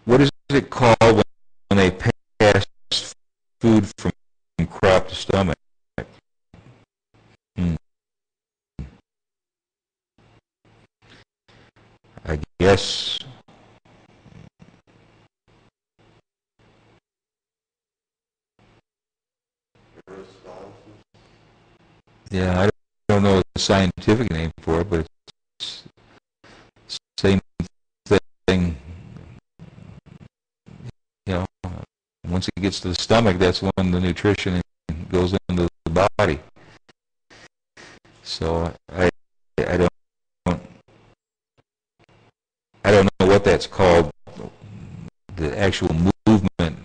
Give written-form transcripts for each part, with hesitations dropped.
what is it called when they pass food from crop to stomach? Hmm. I guess. Yeah, I don't know the scientific name for it, but it's the same thing. You know, once it gets to the stomach, that's when the nutrition goes into the body. So I don't I don't know what that's called, the actual movement,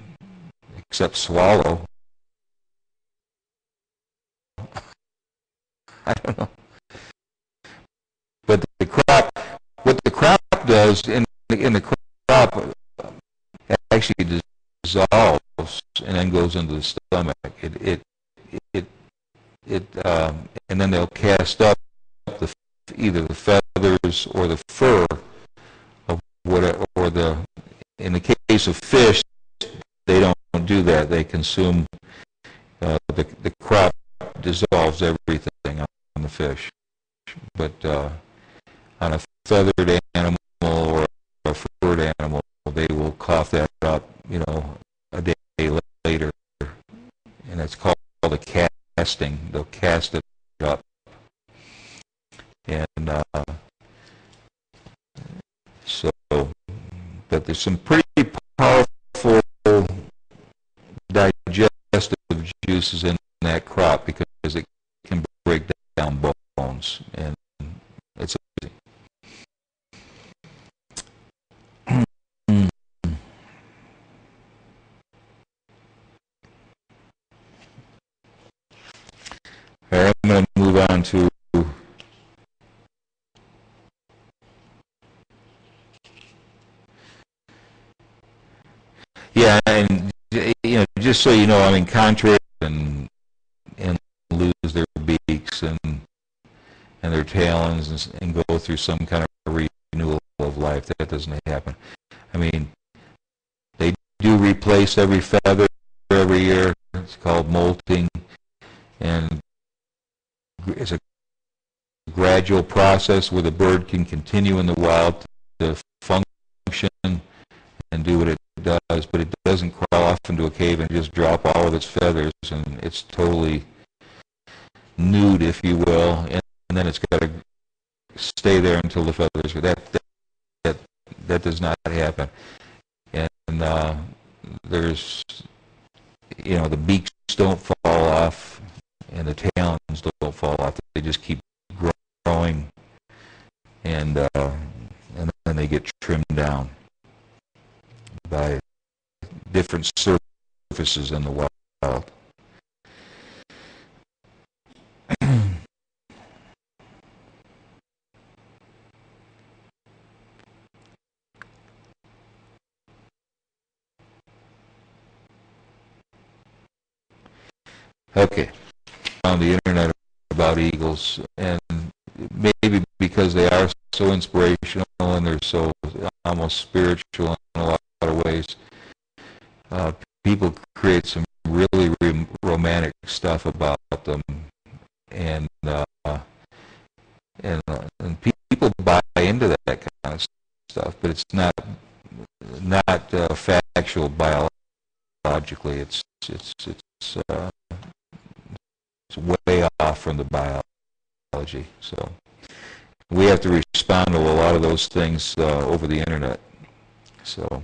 except swallow. I don't know. But what the crop does in the crop actually dissolves and then goes into the stomach. And then they'll cast up either the feathers or the fur of whatever, or in the case of fish, they don't do that. They consume, the crop dissolves everything on the fish. But on a feathered animal or a furred animal, they will cough that up, a day later, and it's called a casting. They'll cast it up, and so. But there's some pretty powerful digestive juices in that crop because it can break down bones, and it's amazing. All right, I'm going to move on to and just so you know, I mean, contrary and lose their beaks and their talons and go through some kind of renewal of life. That doesn't happen. I mean, they do replace every feather every year. It's called molting, and it's a gradual process where the bird can continue in the wild to function and do what it does, but it doesn't crawl off into a cave and just drop all of its feathers, and it's totally nude, if you will, and then it's got to stay there until the feathers. That does not happen. And there's, the beaks don't fall off, and the talons don't fall off. They just keep growing, and then they get trimmed down by different surfaces in the wild. Okay, on the internet about eagles, and maybe because they are so inspirational and they're so almost spiritual in a lot of ways, people create some really romantic stuff about them, and people buy into that kind of stuff, but it's not factual biologically. It's way off from the biology. So we have to respond to a lot of those things over the internet. So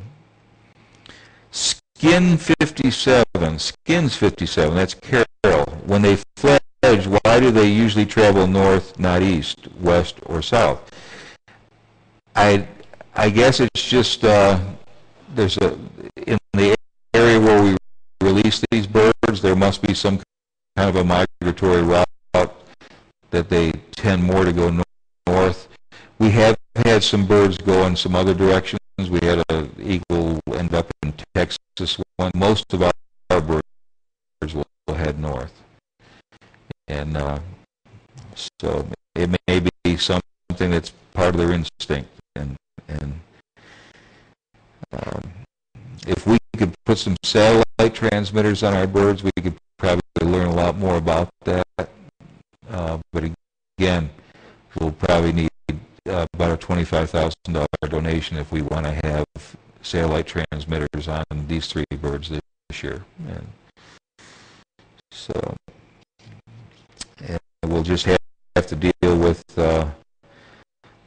skins 57, that's Carol. When they fledge, why do they usually travel north, not east, west, or south? I guess it's just there's in the area where we release these birds, there must be some kind of a migratory route that they tend more to go north. We have had some birds go in some other directions. We had an eagle end up in Texas. Most of our birds will head north, and so it may be something that's part of their instinct, and if we could put some satellite transmitters on our birds, we could probably learn a lot more about that. But again, we'll probably need about a $25,000 donation if we want to have satellite transmitters on these 3 birds this year. And so, and we'll just have to deal with the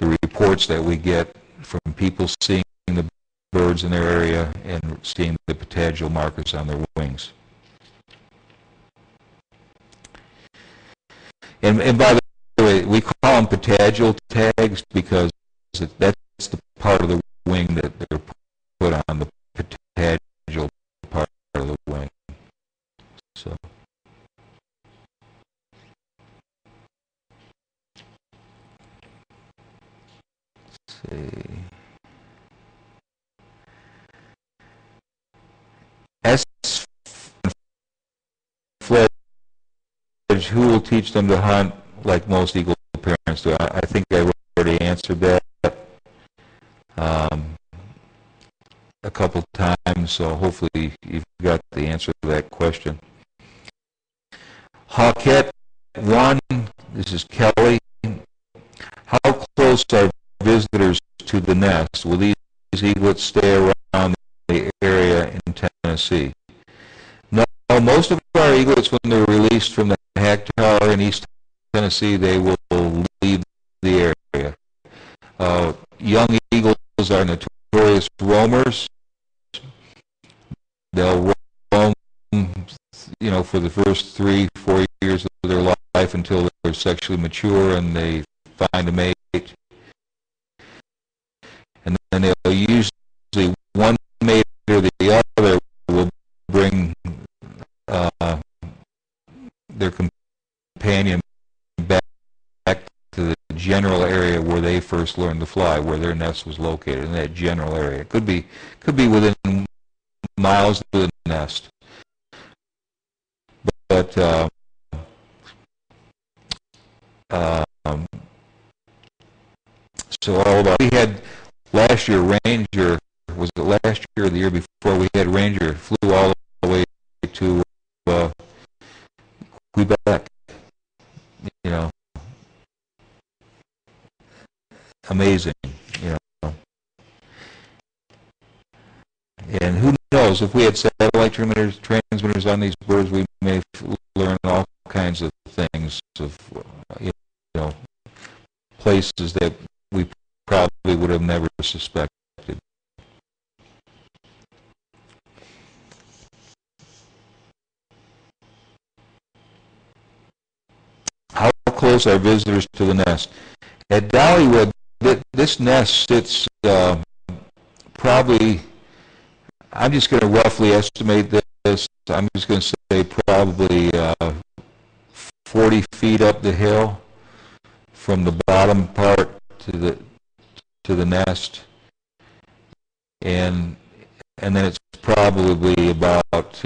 reports that we get from people seeing the birds in their area and seeing the patagial markers on their wings. And by the way, we call them patagial tags because that's the part of the wing that they're put on, the patagial part of the wing. So. Let's see. S. Fledge, who will teach them to hunt like most eagle parents do? I think I already answered that a couple times, so hopefully you've got the answer to that question. Hawkette 1, this is Kelly. How close are visitors to the nest? Will these eaglets stay around the area in Tennessee? No, most of our eaglets, when they're released from the hack tower in East Tennessee, they will leave the area. Young eagles are notorious roamers. They'll roam, for the first 3-4 years of their life until they're sexually mature and they find a mate. And then they'll usually, one mate or the other will bring their companion back to the general area where they first learned to fly, where their nest was located, in that general area. It could be within miles of the nest. But so we had last year Ranger, was it last year or the year before, we had Ranger flew all the way to Quebec. Amazing, And who knows, if we had satellite transmitters on these birds, we may learn all kinds of things of, places that we probably would have never suspected. How close are visitors to the nest? At Dollywood, this nest sits probably, I'm just going to roughly estimate this, I'm just going to say probably 40 feet up the hill from the bottom part to the nest, and then it's probably about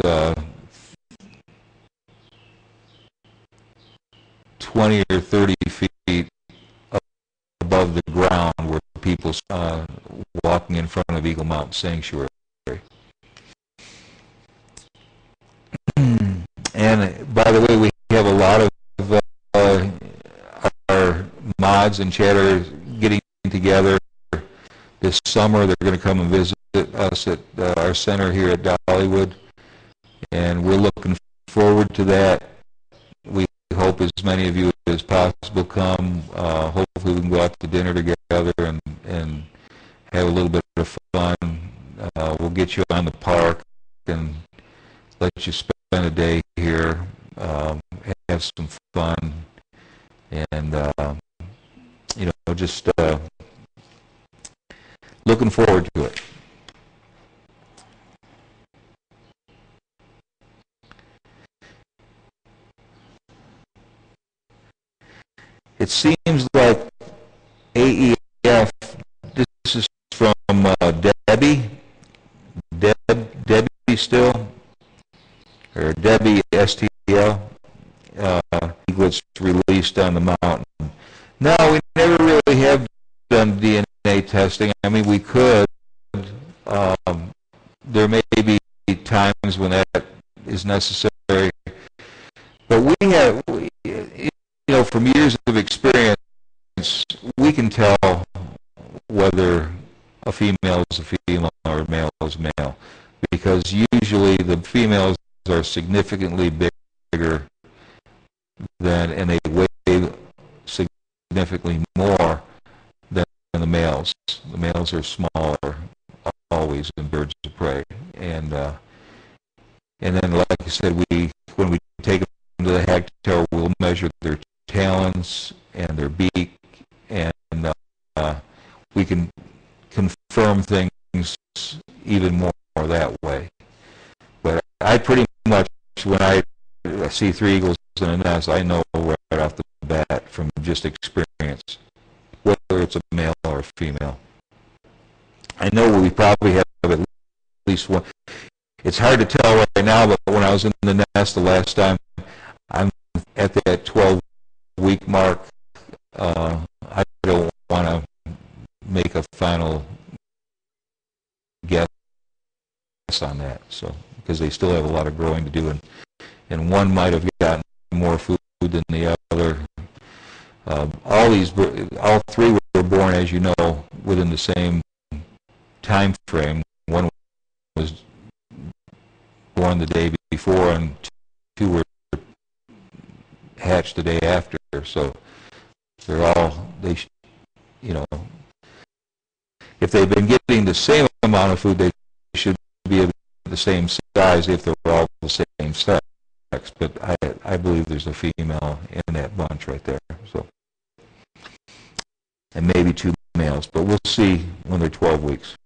20 or 30 feet above the ground where people walking in front of Eagle Mountain Sanctuary. And by the way, we have a lot of our mods and chatters getting together this summer. They're going to come and visit us at our center here at Dollywood, and we're looking forward to that. We hope as many of you as possible come. Hopefully we can go out to dinner together and have a little bit of fun. We'll get you on the park and let you spend a day here, have some fun, and just looking forward to it. It seems like AEF, this is from Debbie still, or Debbie STL, eaglets released on the mountain. No, we never really have done DNA testing. I mean, we could. There may is necessary. But we have, from years of experience, we can tell whether a female is a female or a male is a male, because usually the females are significantly bigger than, and they weigh significantly more than the males. The males are smaller always in birds of prey, and then, like I said, when we take them to the hag tower, we'll measure their talons and their beak, and we can confirm things even more that way. But I pretty much, when I see 3 eagles in a nest, I know right off the bat from just experience whether it's a male or a female. I know we probably have at least one. It's hard to tell right now, but when I was in the nest the last time, I'm at that 12-week mark. I don't want to make a final guess on that, so because they still have a lot of growing to do, and one might have gotten more food than the other. All 3 were born, as you know, within the same time frame. One was born the day before, and 2 were hatched the day after. So they're all, if they've been getting the same amount of food, they should be the same size if they're all the same sex. But I believe there's a female in that bunch right there. So, and maybe 2 males, but we'll see when they're 12 weeks.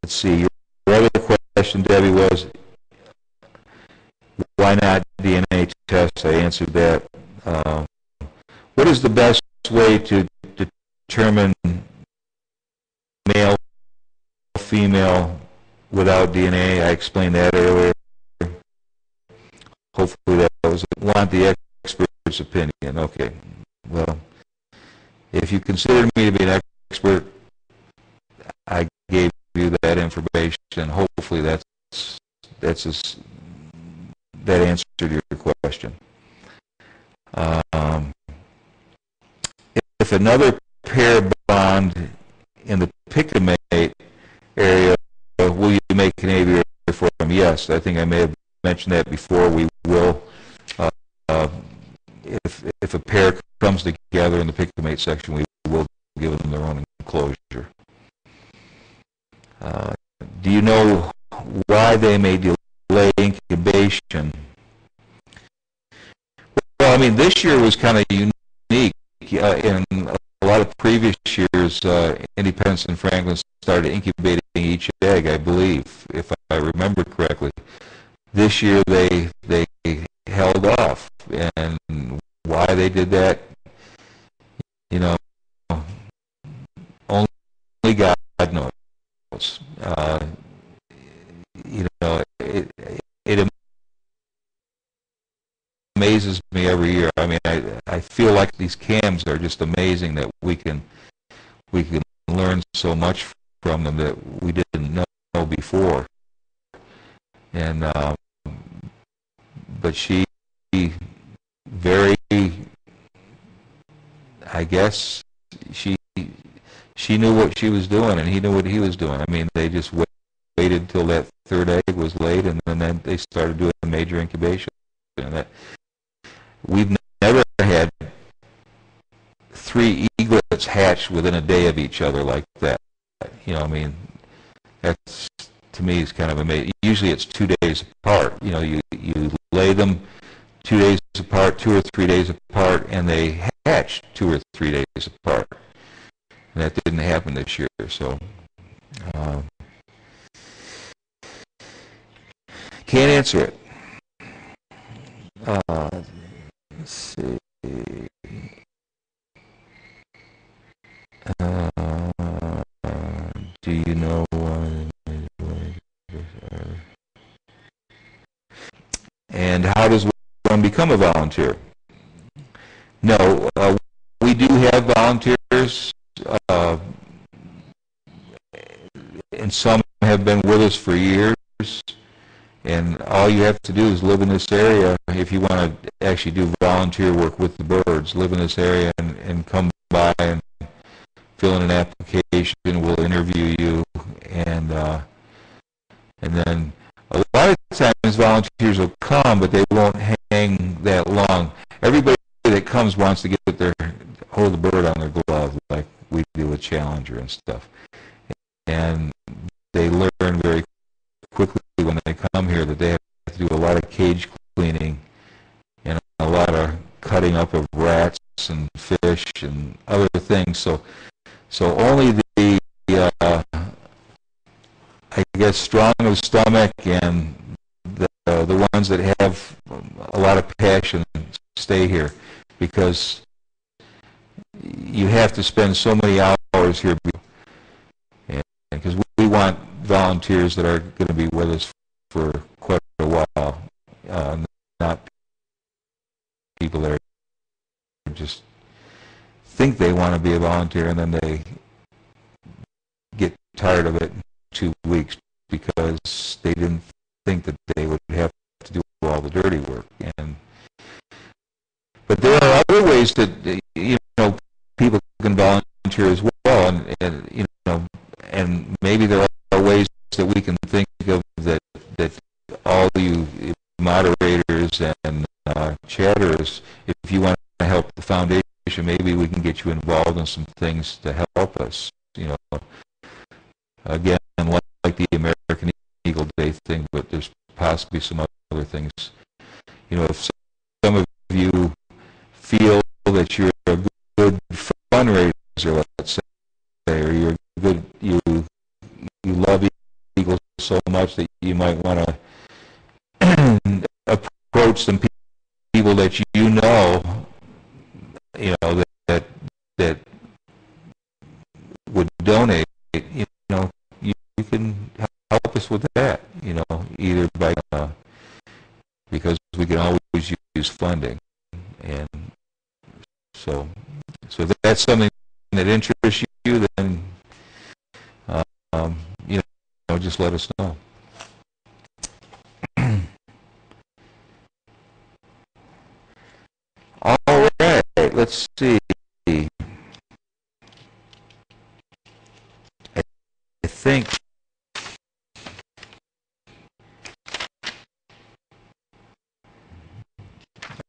Let's see. Your other question, Debbie, was why not DNA test? I answered that. What is the best way to determine male, female without DNA? I explained that earlier. Hopefully that was it. Want the expert's opinion. Okay. Well, if you consider me to be an expert, I gave you that information, and hopefully that answered your question. If another pair bond in the pictomate area, will you make an aviary for them? Yes, I think I may have mentioned that before. We will. If a pair comes together in the pictomate section, we will give them their own enclosure. Do you know why they may delay incubation? Well, I mean, this year was kind of unique. In a lot of previous years, Independence and Franklin started incubating each egg, I believe, if I remember correctly. This year they held off, and why they did that, only God knows. It amazes me every year. I mean, I feel like these cams are just amazing, that we can learn so much from them that we didn't know before. And but she very, I guess she knew what she was doing, and he knew what he was doing. I mean, they just waited till that 3rd egg was laid, and then they started doing major incubation. And that we've never had 3 eaglets hatch within a day of each other like that. I mean, that's, to me, is kind of amazing. Usually it's 2 days apart. You lay them 2 days apart, 2 or 3 days apart, and they hatch 2 or 3 days apart. And that didn't happen this year. So can't answer it. Let's see. Do you know and how does one become a volunteer? No, we do have volunteers. some have been with us for years, and all you have to do is live in this area. If you want to actually do volunteer work with the birds, live in this area and come by and fill in an application. We'll interview you, and then a lot of times volunteers will come, but they won't hang that long. Everybody that comes wants to get hold the bird on their glove, like we do with Challenger and stuff. And they learn very quickly when they come here that they have to do a lot of cage cleaning and a lot of cutting up of rats and fish and other things. So only the I guess strong of stomach and the ones that have a lot of passion stay here, because you have to spend so many hours here, and because we want volunteers that are going to be with us for quite a while, not people that are just think they want to be a volunteer and then they get tired of it in 2 weeks because they didn't think that they would have to do all the dirty work. But there are other ways that people can volunteer as well, and maybe there are ways that we can think of that all you moderators and chatters, if you want to help the foundation, maybe we can get you involved in some things to help us. Again, like the American Eagle Day thing, but there's possibly some other things. If some of you feel that you're a good fundraiser, let's say, or you're good, you love Eagles so much that you might want to approach some people that that would donate. You can help us with that. Either by because we can always use funding, and so if that's something that interests you, then just let us know. All right, let's see. I think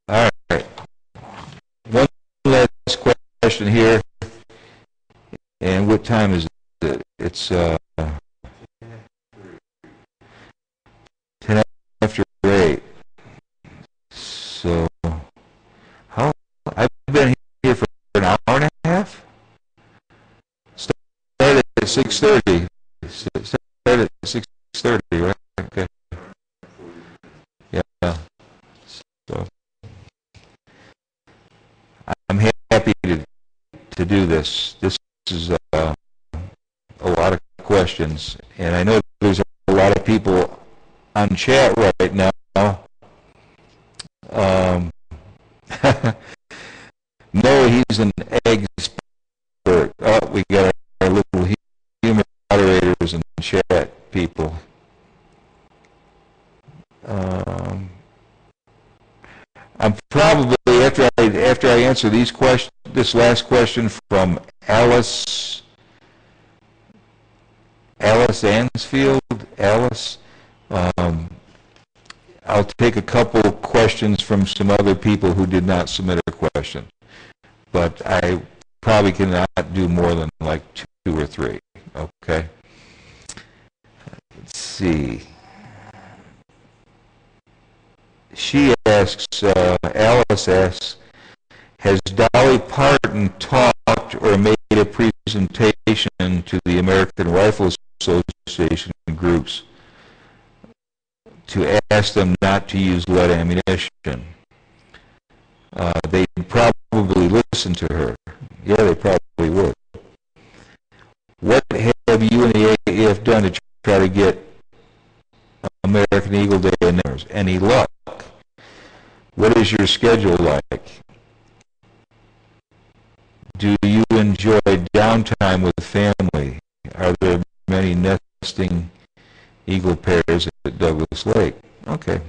all right. One last question here. And what time is it? It's 10 after 8. So I've been here for an hour and a half. Started at 6:30. Started at 6:30, right? Okay. Yeah. So I'm happy to do this. This is a lot of questions, and I know there's a lot of people on chat right now. No, he's an expert. Oh, we got our little human moderators and chat people. I'm probably after I answer this last question from Alice Ansfield. Alice, I'll take a couple questions from some other people who did not submit a question, but I probably cannot do more than like 2 or 3. Okay. Let's see. She asks, Alice asks, has Dolly Parton talked or made a presentation to the American Rifle Association groups to ask them not to use lead ammunition? They'd probably listen to her. Yeah, they probably would. What have you and the AEF done to try to get American Eagle Day in there? Any luck? What is your schedule like? Do you enjoy downtime with family? Are there many nest nesting eagle pairs at Douglas Lake? Okay,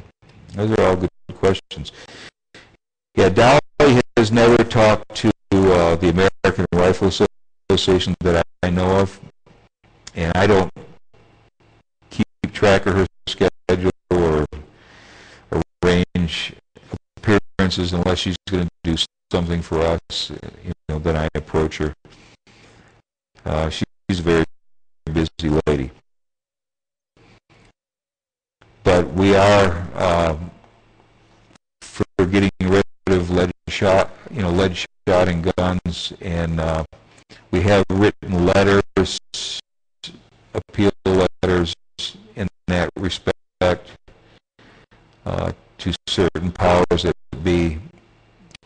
those are all good questions. Yeah, Dolly has never talked to the American Rifle Association that I know of, and I don't keep track of her schedule or arrange appearances unless she's going to do something for us. Then I approach her. She's a very busy lady. But we are for getting rid of lead shot and guns, and we have written letters, appeal letters in that respect to certain powers that be,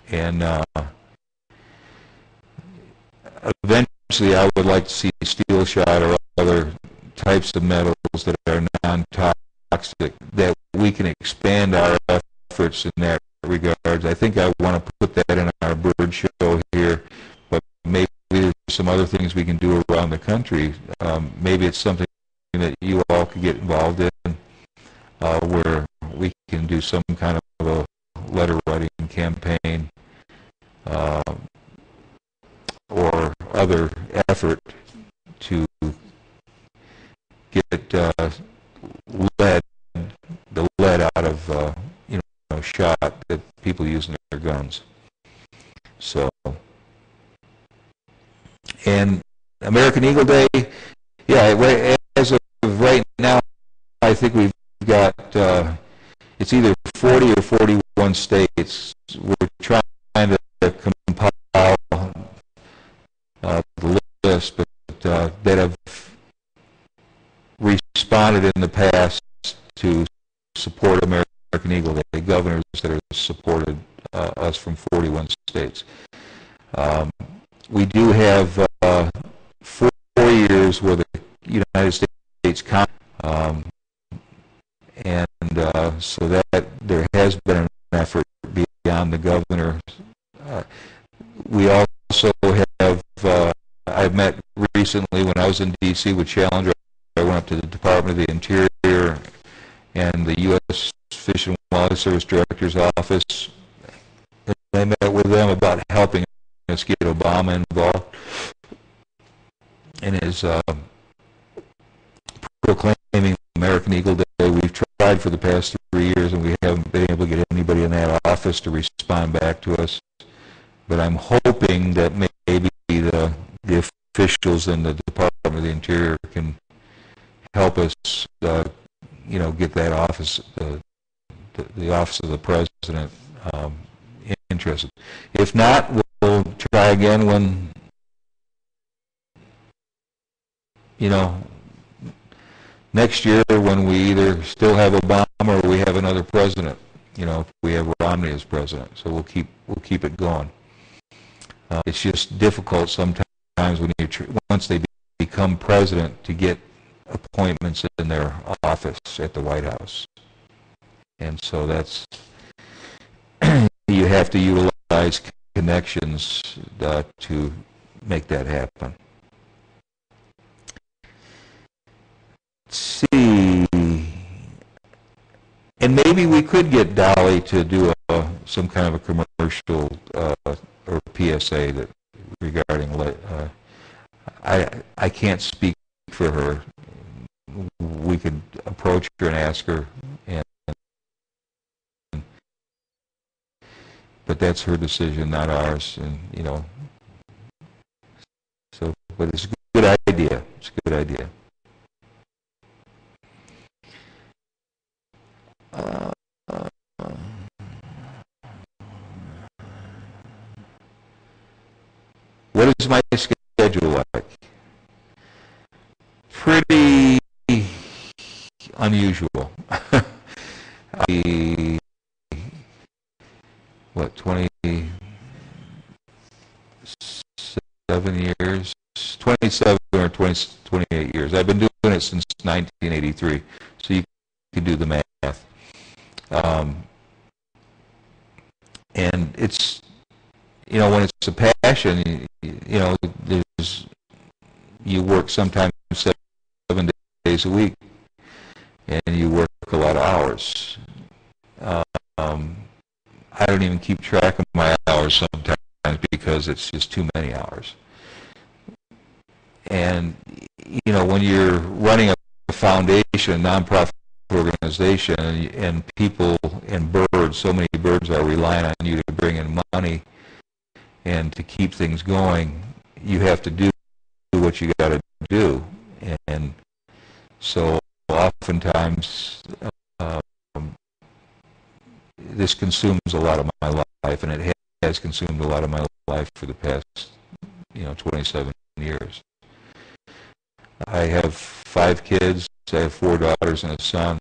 and eventually I would like to see steel shot or other types of metals that are non-toxic, that we can expand our efforts in that regard. I think I want to put that in our bird show here, but maybe there's some other things we can do around the country. Maybe it's something that you all could get involved in, where we can do some kind of a letter writing campaign or other effort to get the lead out of shot that people use in their guns. So, and American Eagle Day, yeah, as of right now, I think we've got it's either 40 or 41 states. We're trying to compile the list, but that have responded in the past to support American Eagle Day, governors that have supported us from 41 states. We do have 4 years where the United States and so that there has been an effort beyond the governor. We also have, I met recently when I was in D.C. with Challenger. I went up to the Department of the Interior and the U.S. Fish and Wildlife Service Director's Office. And I met with them about helping us get Obama involved in his proclaiming American Eagle Day. We've tried for the past 3 years, and we haven't been able to get anybody in that office to respond back to us. But I'm hoping that maybe the officials in the Department of the Interior can help us, get that office, the office of the president, interested. If not, we'll try again when, next year when we either still have Obama or we have another president. If we have Romney as president, so we'll keep it going. It's just difficult sometimes when once they become president to get appointments in their office at the White House, and so that's you have to utilize connections to make that happen. Let's see, and maybe we could get Dolly to do some kind of a commercial or PSA that regarding. I can't speak for her. We could approach her and ask her, but that's her decision, not ours. And so, but it's a good idea. It's a good idea. What is my schedule like? Pretty unusual. 27 years? 27 or 28 years. I've been doing it since 1983, so you can do the math. And it's, when it's a passion, you work sometimes 7 days days a week, and you work a lot of hours. I don't even keep track of my hours sometimes because it's just too many hours. And, you know, when you're running a foundation, a nonprofit organization, and people and birds, so many birds are relying on you to bring in money and to keep things going, you have to do what you got to do. And so oftentimes this consumes a lot of my life, and it has consumed a lot of my life for the past, 27 years. I have 5 kids. I have 4 daughters and a son.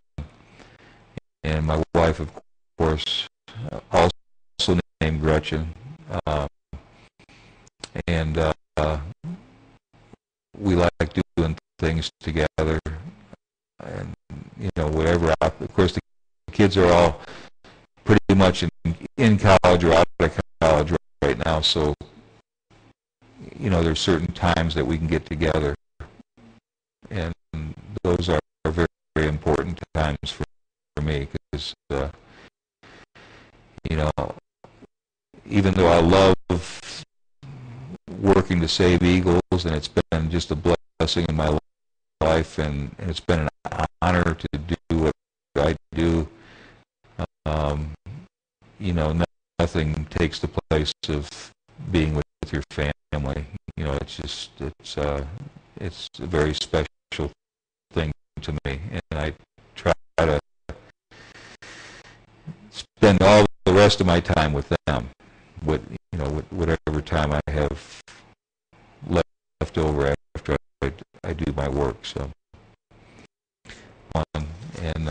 And my wife, of course, also named Gretchen. And we like doing things together. And, whatever. Of course, the kids are all pretty much in college or out of college right now. So, there's certain times that we can get together. And those are very, very important times for me because, even though I love working to save eagles, and it's been just a blessing in my life, and it's been an honor to do what I do, nothing takes the place of being with your family. It's a very special thing to me, and I try to spend all the rest of my time with them, whatever time I have left over after I do my work. So, and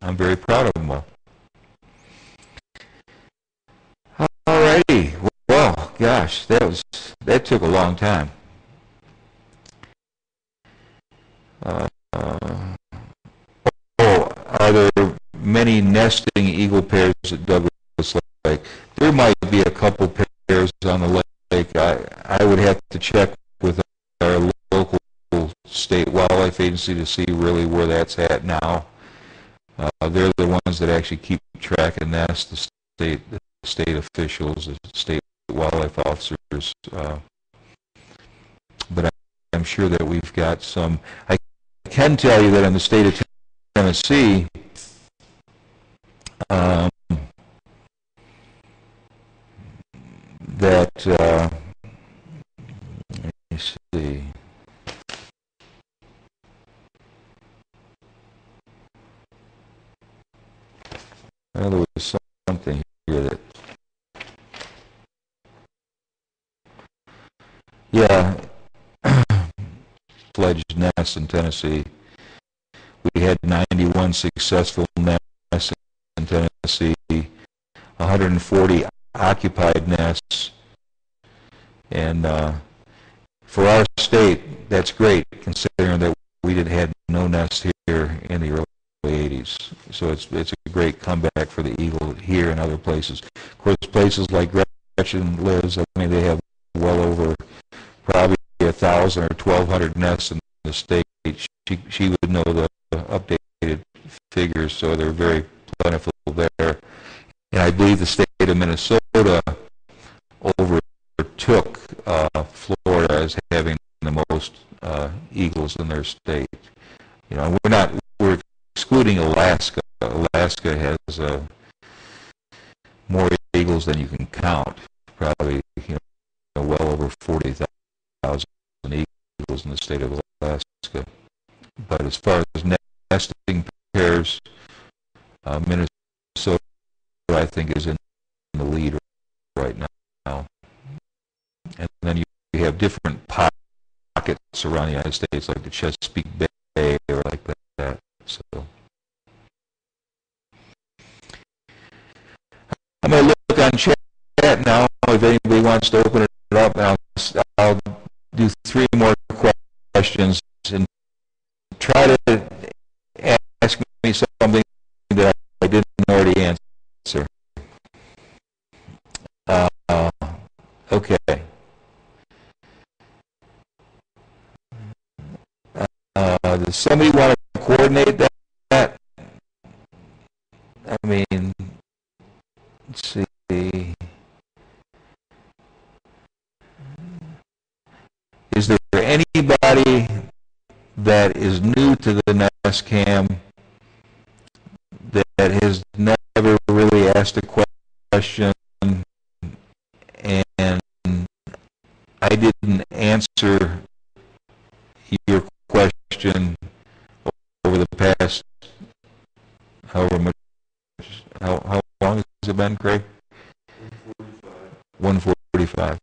I'm very proud of them all. Alrighty, well, gosh, that took a long time. Are there many nesting eagle pairs at Douglas Lake? There might be a couple pairs on the lake. I would have to check with our local state wildlife agency to see really where that's at now. They're the ones that actually keep track of nests, the state officials, the state wildlife officers. But I'm sure that we've got some. I can tell you that in the state of Tennessee, that let me see. Well, there was something here that, fledged nests in Tennessee. We had 91 successful nests in Tennessee, 140 occupied nests, and for our state, that's great, considering that we had no nests here in the early 80s. So it's a great comeback for the eagle here and other places. Of course, places like Gretchen lives, they have well over probably 1,000 or 1,200 nests in the state. She would know the updated figures, so they're very plentiful there. And I believe the state of Minnesota overtook Florida as having the most eagles in their state. We're excluding Alaska. Alaska has more eagles than you can count. Probably well over 40,000 eagles in the state of Alaska. But as far as nesting pairs, Minnesota, I think, is in the lead right now. And then you have different pockets around the United States, like the Chesapeake Bay or like that. So I'm going to look on chat now if anybody wants to open it up. I'll do 3 more questions and try to ask me something that I didn't already answer. Okay. The Does somebody want to coordinate that? I mean, let's see. Is there anybody that is new to the Nest Cam that has never really asked a question and I didn't answer your question over the past however much? How long has it been, Craig? 145.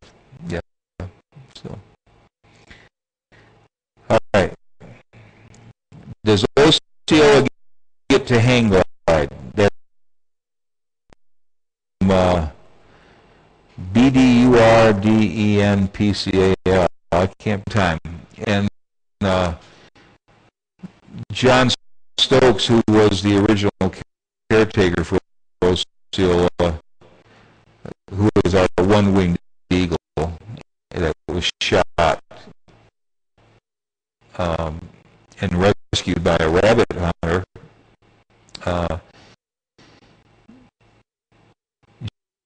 Yeah. So. All right. Does Osceola get to hang glide? That's BDURDENPCAL. I can't time. And John Stokes, who was the original caretaker for Osceola, who was our one-winged eagle that was shot and rescued by a rabbit hunter.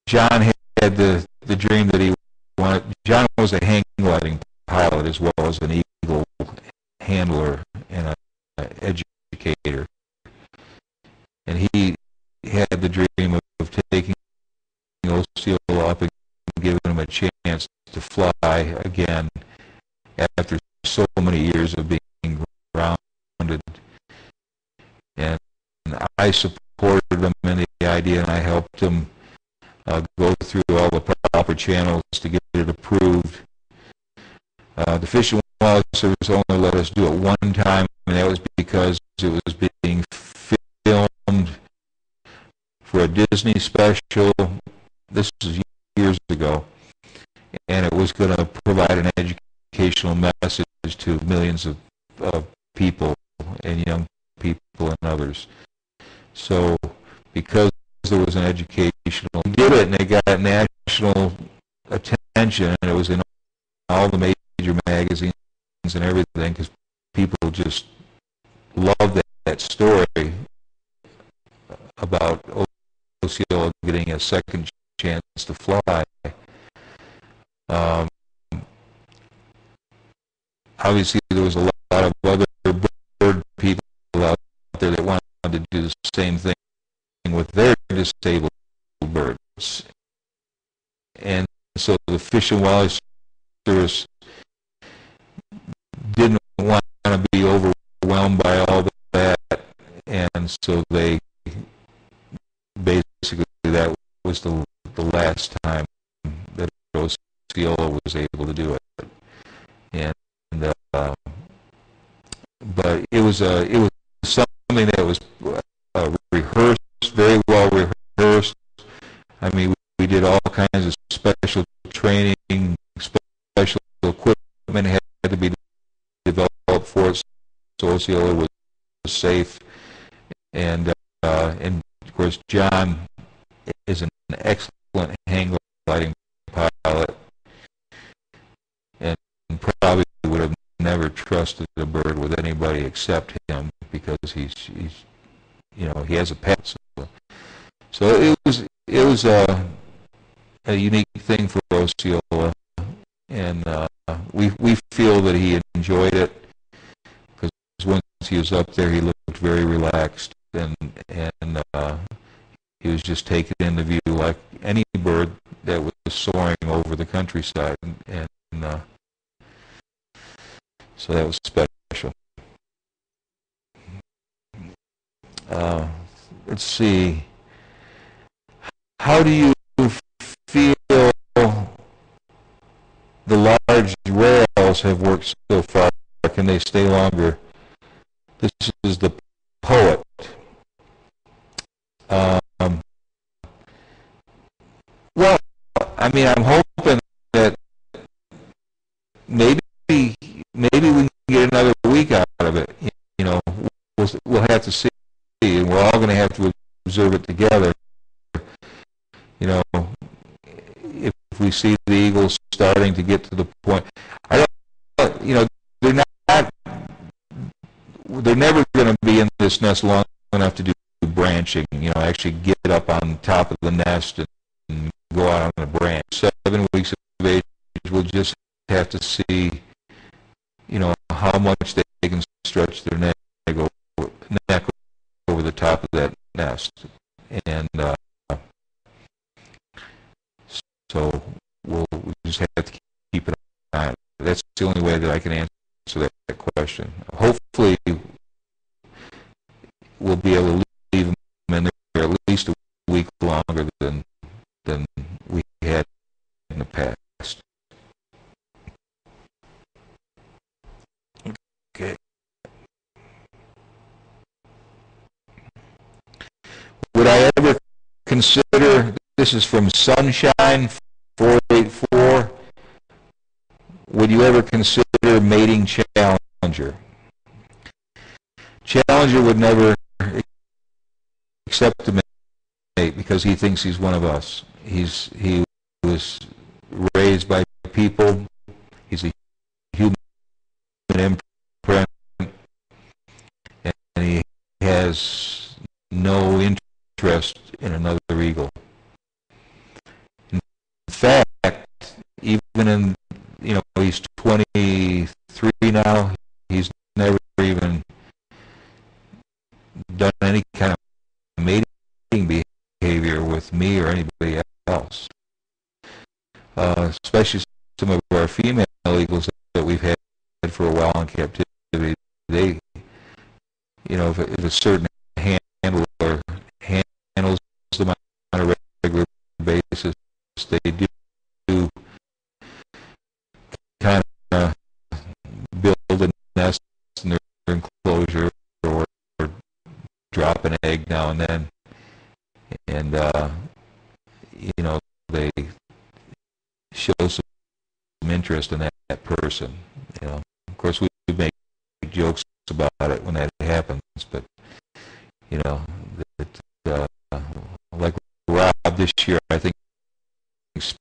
John had the dream that he wanted. John was a hang gliding pilot as well as an eagle handler and an educator. And he had the dream of taking Osceola up and giving him a chance to fly again after so many years of being grounded. And I supported him in the idea, and I helped him go through all the proper channels to get it approved. The Fish and Wildlife Service only let us do it one time, and that was because it was being filmed for a Disney special. This was years ago, and it was going to provide an educational message to millions of people and young people and others. So because there was an educational, we did it, and it got national attention, and it was in all the major magazines and everything, because people just loved that story about Osceola getting a second chance to fly. Obviously, there was a lot of other bird people out there that wanted to do the same thing with their disabled birds. And so the Fish and Wildlife Service didn't want to be overwhelmed by all that, and so they basically, that was the last time that Osceola was able to do it. And but it was something that was rehearsed, very well rehearsed. I mean, we did all kinds of special training, special equipment had to be developed for it, so Osceola was safe. And of course, John is an excellent hang gliding pilot, and probably would have never trusted a bird with anybody except him, because he's he has a pet. So it was a unique thing for Osceola, and we feel that he enjoyed it, because once he was up there, he looked very relaxed, and he was just taken in the view like any bird that was soaring over the countryside, and so that was special. Let's see. How do you feel the large rails have worked so far? Can they stay longer? This is the poet. Well, I mean, I'm hoping that maybe we can get another week out of it. We'll have to see, and we're all going to have to observe it together. If we see the eagles starting to get to the point, they're not. they're never going to be in this nest long enough to do branching. Actually get up on top of the nest and go out on a branch. 7 weeks of age, we'll just have to see, how much they can stretch their neck over the top of that nest, and so we just have to keep it on. That's the only way that I can answer that question. Hopefully, we'll be able to leave them in there at least a week longer than we had in the past. Okay. Would I ever consider, this is from Sunshine 484, would you ever consider mating Challenger? Challenger would never accept a mate because he thinks he's one of us. He was raised by people. He's a human imprint, and he has no interest in another eagle. In fact, even in, he's 23 now, he's never even done any kind of mating behavior with me or anybody else. Especially some of our female eagles that we've had for a while in captivity, they, if a certain handler handles them on a regular basis, they do kind of build a nest in their enclosure or drop an egg now and then, and they show some interest in that person. Of course, we make jokes about it when that happens, but like Rob this year, I think it was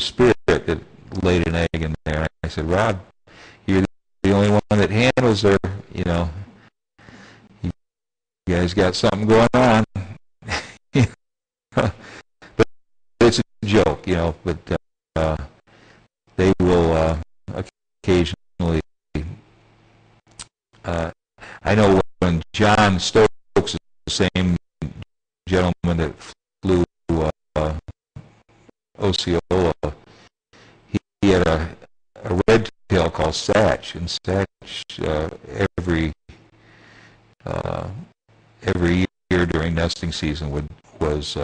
Spirit that laid an egg in there. I said, Rob, you're the only one that handles her. You guys got something going on. But it's a joke, but they will occasionally. I know when John Stokes, the same gentleman that flew Osceola, he had a red tail called Satch, and Satch every year during nesting season was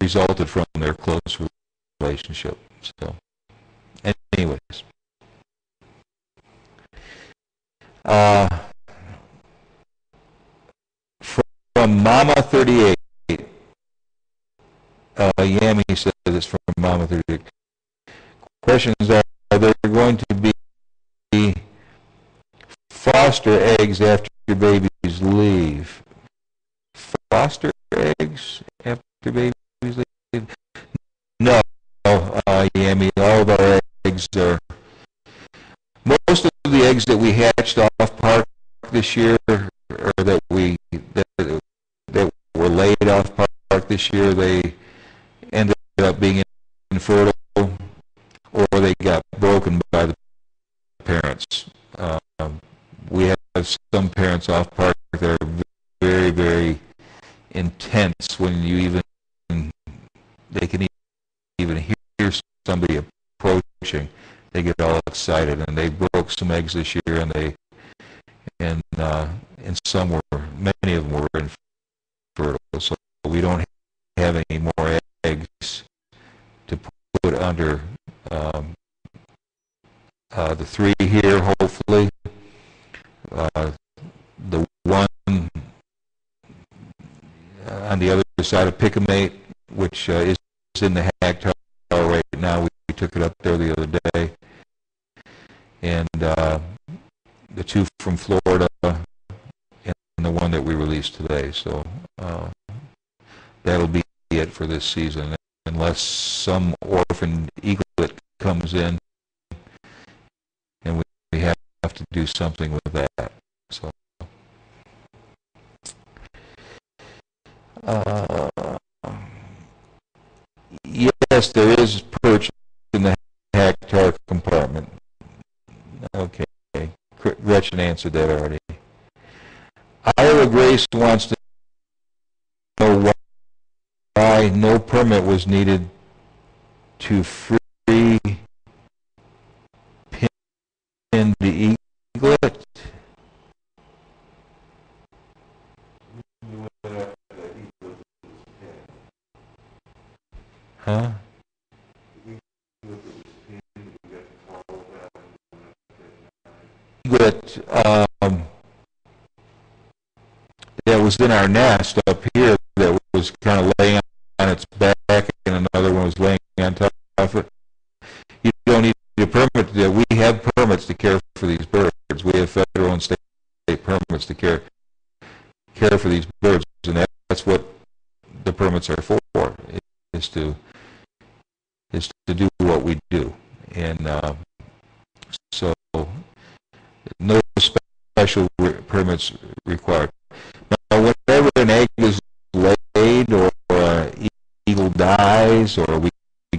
resulted from their close relationship. So, anyways, from Mama 38, Yami says it's from Mama 38. Questions are there going to be foster eggs after your babies leave? Foster eggs after babies leave? No, Yami, all of our eggs are, most of the eggs that we hatched off park this year, or that were laid off park this year, they ended up being infertile, or they got broken by the parents. We have some parents off park that are very, very intense when they can even hear somebody approaching. They get all excited, and they broke some eggs this year, and some many of them were infertile. So we don't have any more eggs to put under the 3 here, hopefully. The one on the other side of Pick-a-Mate, which is in the Hag Tower right now. We took it up there the other day. And the 2 from Florida and the one that we released today. So that'll be it for this season, unless some orphan eaglet comes in and we have have to do something with that. So, yes, there is perch in the Hector compartment. Okay, Gretchen answered that already. Iowa Grace wants to know why no permit was needed to free pin the eaglet. Huh? Eaglet that was in our nest up here that was kind of laying on its back, and another one was laying on top of it. You don't need a permit. We have permits to care for these birds. We have federal and state permits to care for these birds, and that's what the permits are for. Is to do what we do, and so no special permits required. Now, whenever an egg is laid, or an eagle dies, or we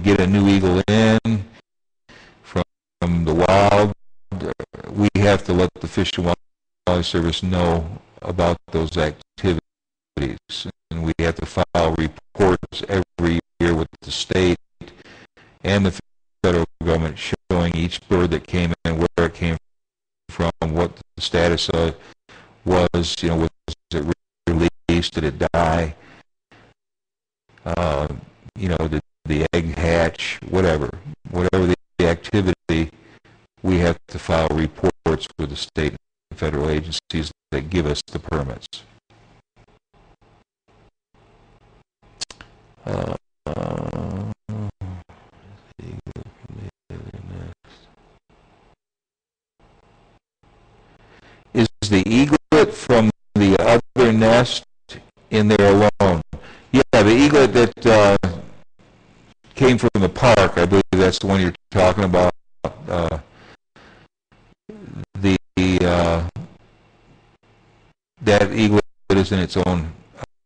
get a new eagle in from the wild, we have to let the Fish and Wildlife Service know about those activities, and we have to file reports every year with the state and the federal government showing each bird that came in, where it came from, what the status of it was, was it released, did it die, did the egg hatch, whatever the activity, we have to file reports with the state and federal agencies that give us the permits. Is the eaglet from the other nest in there alone? Yeah, the eaglet that came from the park, I believe that's the one you're talking about. That eaglet is in its own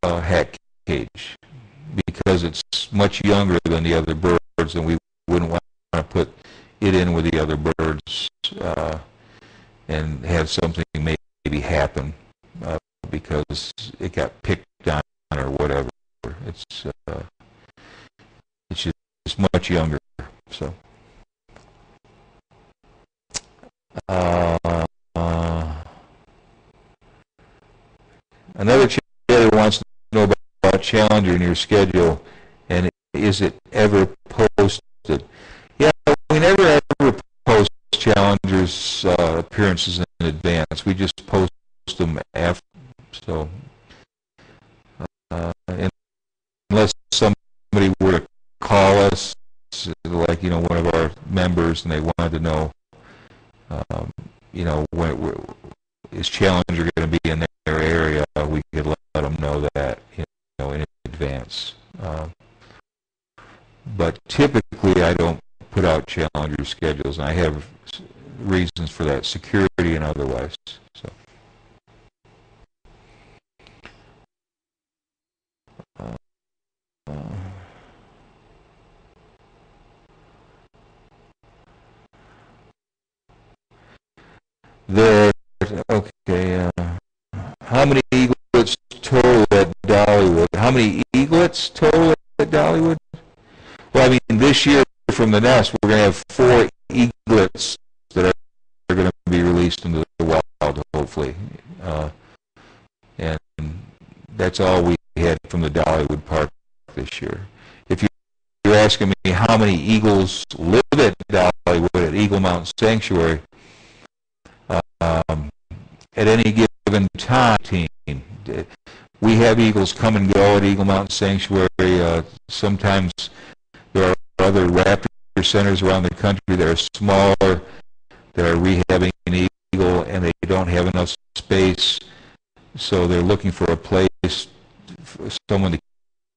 hat cage because it's much younger than the other birds, and we wouldn't want to put it in with the other birds and have something maybe happen because it got picked on or whatever. It's just much younger. So another chatter wants to know about Challenger in your schedule, and is it ever posted? Yeah, we never ever post Challengers appearances in advance. We just post them after. So unless somebody were to call us, like one of our members, and they wanted to know, when is Challenger going to be in their area, we could let them know that in advance. But typically, I don't put out Challenger schedules, and I have reasons for that, security and otherwise. So. There, okay, how many eaglets total at Dollywood? How many eaglets total at Dollywood? Well, I mean, this year from the nest, we're going to have 4 eaglets that are going to be released into the wild, hopefully. And that's all we had from the Dollywood Park this year. If you're asking me how many eagles live at Dollywood at Eagle Mountain Sanctuary, at any given time, we have eagles come and go at Eagle Mountain Sanctuary. Sometimes there are other raptor centers around the country that are smaller, that are rehabbing an eagle, and they don't have enough space, so they're looking for a place, for someone to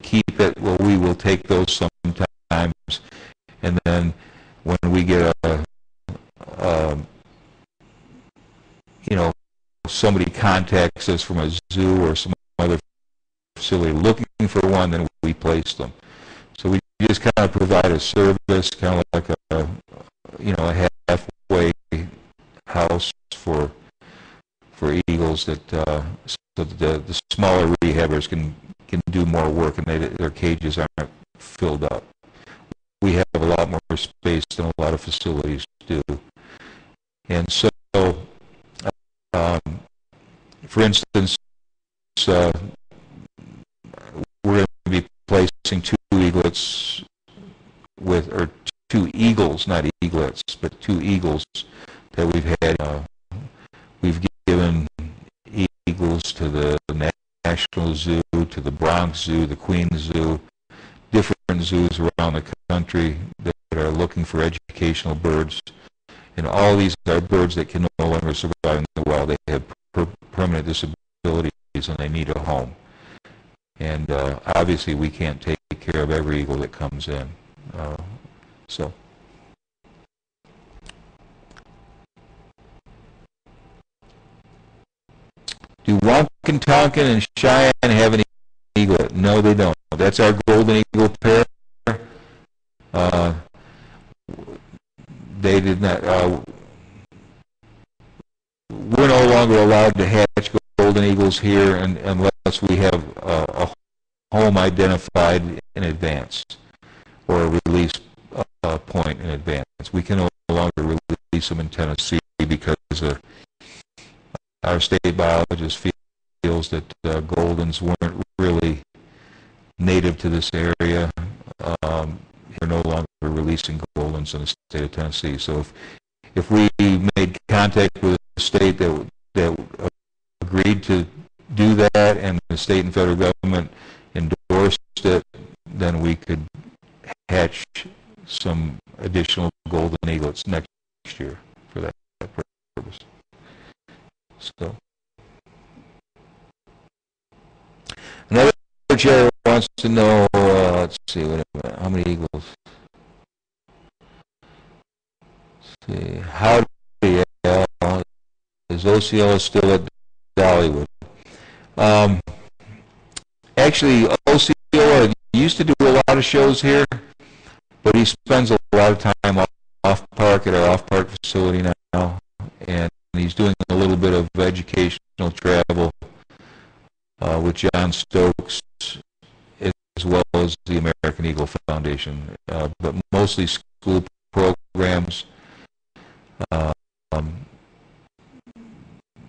keep it. Well, we will take those sometimes, and then when we get somebody contacts us from a zoo or some other facility looking for one, then we place them. So we just kind of provide a service, kind of like a halfway house for eagles, that so that the smaller rehabbers can do more work and their cages aren't filled up. We have a lot more space than a lot of facilities do, and so for instance, we're going to be placing two eaglets or two eagles, not eaglets, but two eagles that we've had. We've given eagles to the National Zoo, to the Bronx Zoo, the Queens Zoo, different zoos around the country that are looking for educational birds. And all these are birds that can no longer survive in the wild. They have permanent disabilities and they need a home. And obviously we can't take care of every eagle that comes in. Do Wonkin-Tonkin and Cheyenne have an eaglet? No, they don't. That's our golden eagle pair. They did not. We're no longer allowed to hatch golden eagles here unless we have a home identified in advance or a release point in advance. We can no longer release them in Tennessee because our state biologist feels that goldens weren't really native to this area. We're no longer releasing goldens in the state of Tennessee. So if we made contact with a state that agreed to do that and the state and federal government endorsed it, then we could hatch some additional golden eaglets next year for that purpose. So another chair wants to know, let's see, wait a minute, how many eagles? Let's see, how is Osceola still at Dollywood? Actually, Osceola used to do a lot of shows here, but he spends a lot of time off park at our off park facility now, and he's doing a little bit of educational travel with John Stokes, as well as the American Eagle Foundation, but mostly school programs.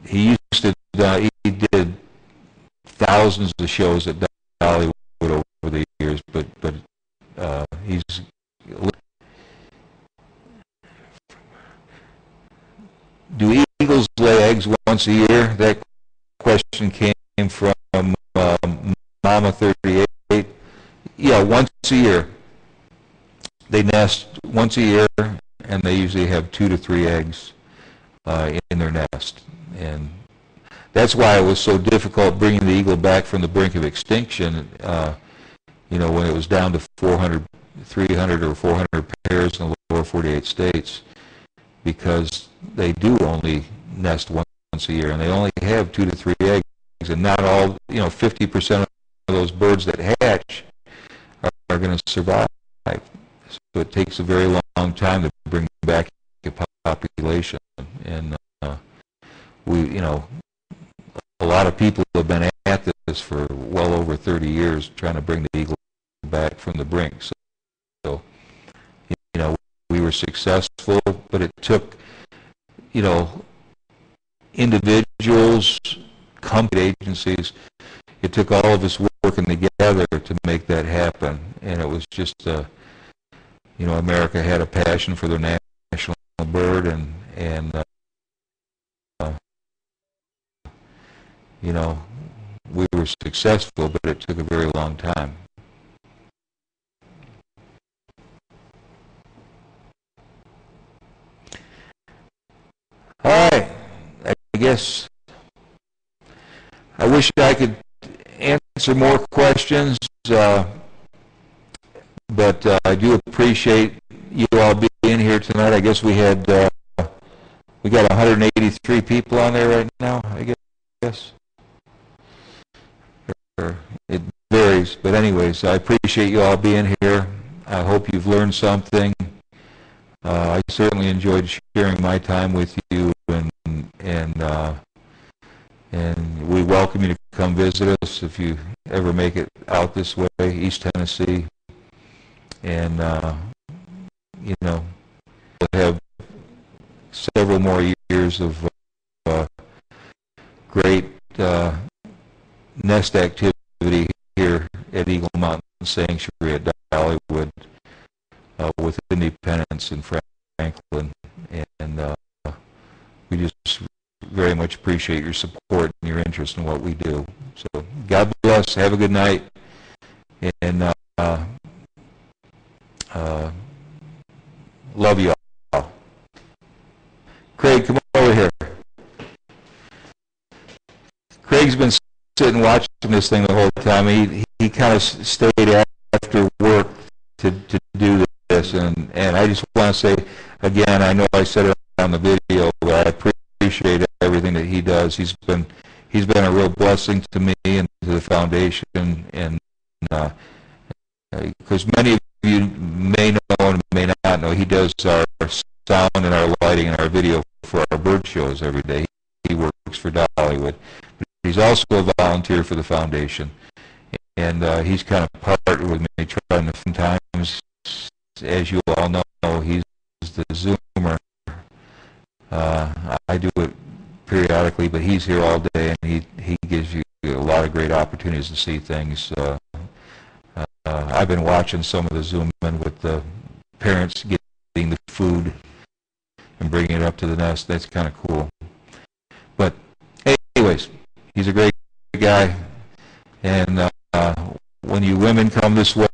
He used to he did thousands of shows at Dollywood over the years, but he's. Do eagles lay eggs once a year? That question came from Mama 38. Yeah, once a year. They nest once a year, and they usually have 2 to 3 eggs in their nest. And that's why it was so difficult bringing the eagle back from the brink of extinction, when it was down to 300 or 400 pairs in the lower 48 states, because they do only nest once a year, and they only have 2 to 3 eggs, and not all, 50% of those birds that hatch are going to survive. So it takes a very long time to bring back a population, and a lot of people have been at this for well over 30 years trying to bring the eagle back from the brink. So we were successful, but it took, individuals, company agencies, it took all of us working together to make that happen. And it was just, America had a passion for their national bird, and we were successful, but it took a very long time. All right, I guess I wish I could answer more questions, but I do appreciate you all being here tonight. I guess we had we got 183 people on there right now, I guess. It varies, but anyways, I appreciate you all being here. I hope you've learned something. I certainly enjoyed sharing my time with you, and we welcome you to come visit us if you ever make it out this way, East Tennessee. And you know, we'll have several more years of great nest activity here at Eagle Mountain Sanctuary at Dollywood with Independence and Franklin, and we just very much appreciate your support and your interest in what we do. So God bless, have a good night, and love you all. Craig, come over here. Craig's been sitting watching this thing the whole time. He kind of stayed after work to do this, and I just want to say again, I know I said it on the video, but I appreciate everything that he does. He's been a real blessing to me and to the foundation, and because many of you may know and may not know, he does our sound and our lighting and our video for our bird shows every day. He works for Dollywood. But he's also a volunteer for the foundation, and he's kind of partnered with me trying to sometimes, as you all know, he's the Zoomer. I do it periodically, but he's here all day, and he gives you a lot of great opportunities to see things. I've been watching some of the Zoom in with the parents getting the food and bringing it up to the nest. That's kind of cool. But anyways, he's a great guy, and when you women come this way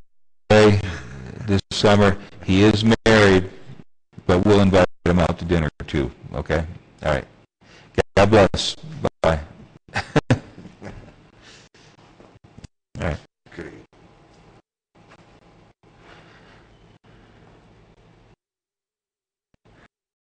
this summer, he is married, but we'll invite him out to dinner too. Okay? All right. God bless. Bye.